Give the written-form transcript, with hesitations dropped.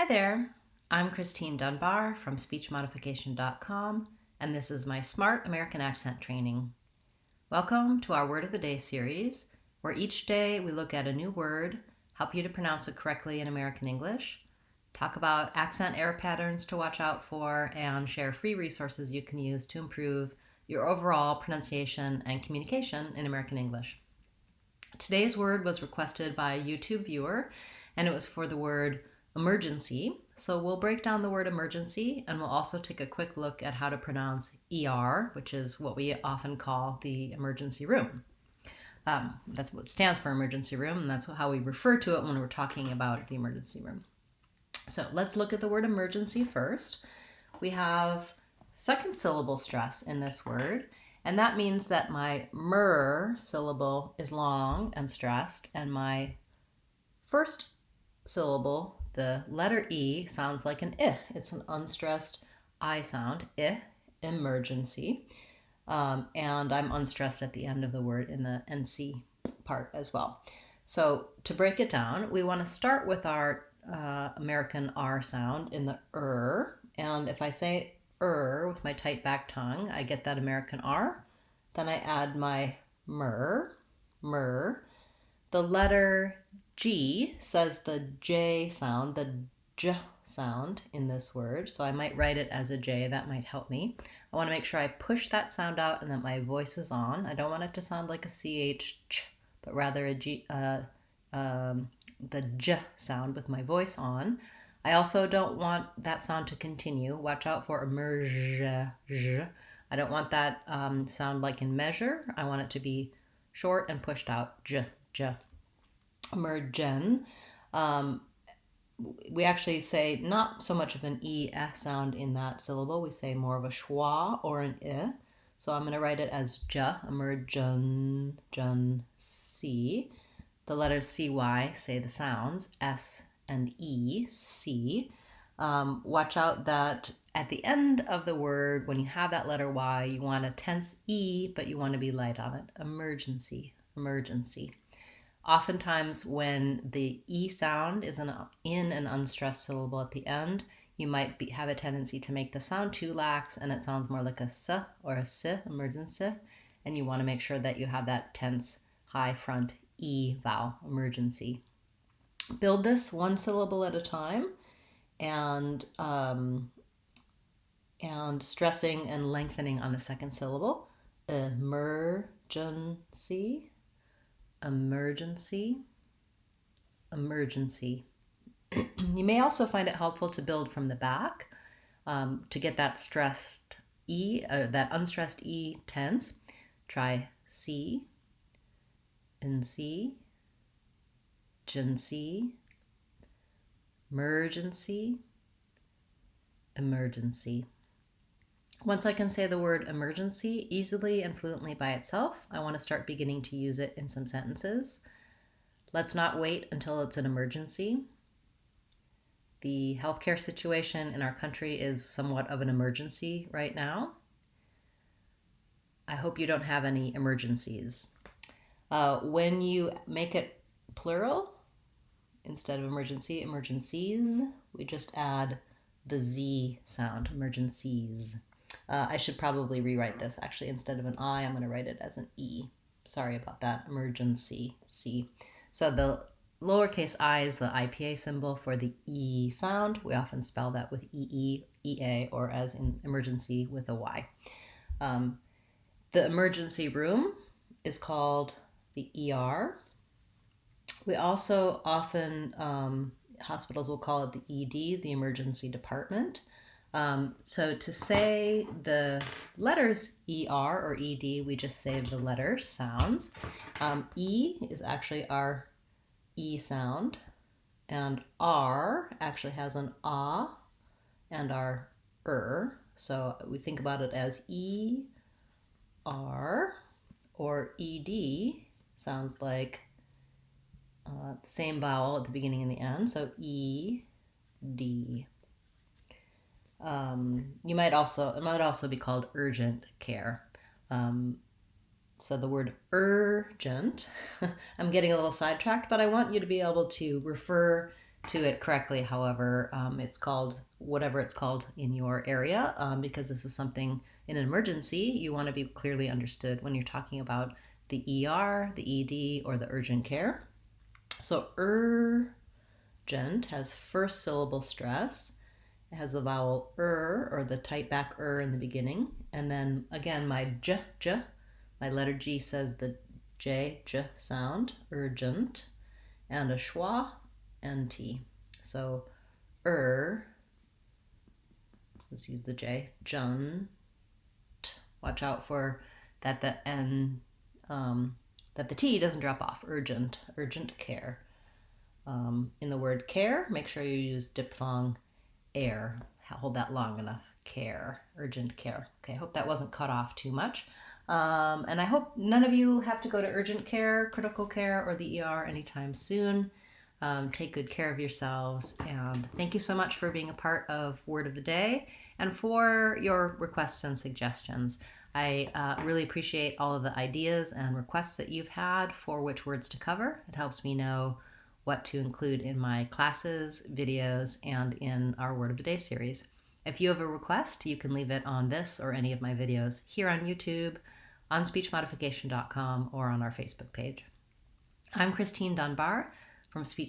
Hi there, I'm Christine Dunbar from speechmodification.com, and this is my Smart American Accent Training. Welcome to our Word of the Day series, where each day we look at a new word, help you to pronounce it correctly in American English, talk about accent error patterns to watch out for, and share free resources you can use to improve your overall pronunciation and communication in American English. Today's word was requested by a YouTube viewer, and it was for the word emergency. So we'll break down the word emergency, and we'll also take a quick look at how to pronounce ER, which is what we often call the emergency room. That's what stands for emergency room, and that's how we refer to it when we're talking about the emergency room. So let's look at the word emergency first. We have second syllable stress in this word, and that means that my mer syllable is long and stressed, and my first syllable, the letter E, sounds like an I. It's an unstressed I sound, I, emergency. And I'm unstressed at the end of the word in the NC part as well. So to break it down, we want to start with our American R sound in the and if I say with my tight back tongue, I get that American R. Then I add my mer. The letter G says the J sound, the J sound in this word. So I might write it as a J. That might help me. I want to make sure I push that sound out and that my voice is on. I don't want it to sound like a CH, but rather a G, the J sound with my voice on. I also don't want that sound to continue. Watch out for emerge. I don't want that sound like in measure. I want it to be short and pushed out. J. Emergen. We actually say not so much of an sound in that syllable. We say more of a schwa or an I. So I'm going to write it as J, emergency. The letters CY say the sounds, S and E, C. Watch out that at the end of the word, when you have that letter Y, you want a tense E, but you want to be light on it. Emergency. Oftentimes when the E sound is in an unstressed syllable at the end, you might have a tendency to make the sound too lax and it sounds more like a S or a S, emergency, and you want to make sure that you have that tense high front E vowel, emergency. Build this one syllable at a time and stressing and lengthening on the second syllable. Emergency. You may also find it helpful to build from the back to get that stressed E, that unstressed E tense. Try C, NC, emergency, emergency. Once I can say the word emergency easily and fluently by itself, I want to start beginning to use it in some sentences. Let's not wait until it's an emergency. The healthcare situation in our country is somewhat of an emergency right now. I hope you don't have any emergencies. When you make it plural, instead of emergencies, we just add the Z sound, emergencies. I should probably rewrite this. Actually, instead of an I, I'm going to write it as an E. Sorry about that. Emergency, C. So the lowercase I is the IPA symbol for the E sound. We often spell that with EE, EA, or as in emergency with a Y. The emergency room is called the ER. We also often, hospitals will call it the ED, the emergency department. So to say the letters ER or ED, we just say the letter sounds. E is actually our E sound, and R actually has an ah and our So we think about it as E, R, or ED sounds like the same vowel at the beginning and the end, so E, D. It might also be called urgent care. So the word urgent, I'm getting a little sidetracked, but I want you to be able to refer to it correctly. However, it's called whatever it's called in your area, because this is something in an emergency you want to be clearly understood when you're talking about the ER, the ED, or the urgent care. So urgent has first syllable stress. It has the vowel or the tight back in the beginning. And then again, my j, my letter G says the j sound, urgent, and a schwa, nt. So let's use the j, junt. Watch out for that the n, that the t doesn't drop off. Urgent care. In the word care, make sure you use diphthong air. Hold that long enough. Care, urgent care. Okay, hope that wasn't cut off too much. And I hope none of you have to go to urgent care, critical care, or the ER anytime soon. Take good care of yourselves. And thank you so much for being a part of Word of the Day and for your requests and suggestions. I really appreciate all of the ideas and requests that you've had for which words to cover. It helps me know what to include in my classes, videos, and in our Word of the Day series. If you have a request, you can leave it on this or any of my videos here on YouTube, on speechmodification.com, or on our Facebook page. I'm Christine Dunbar from Speech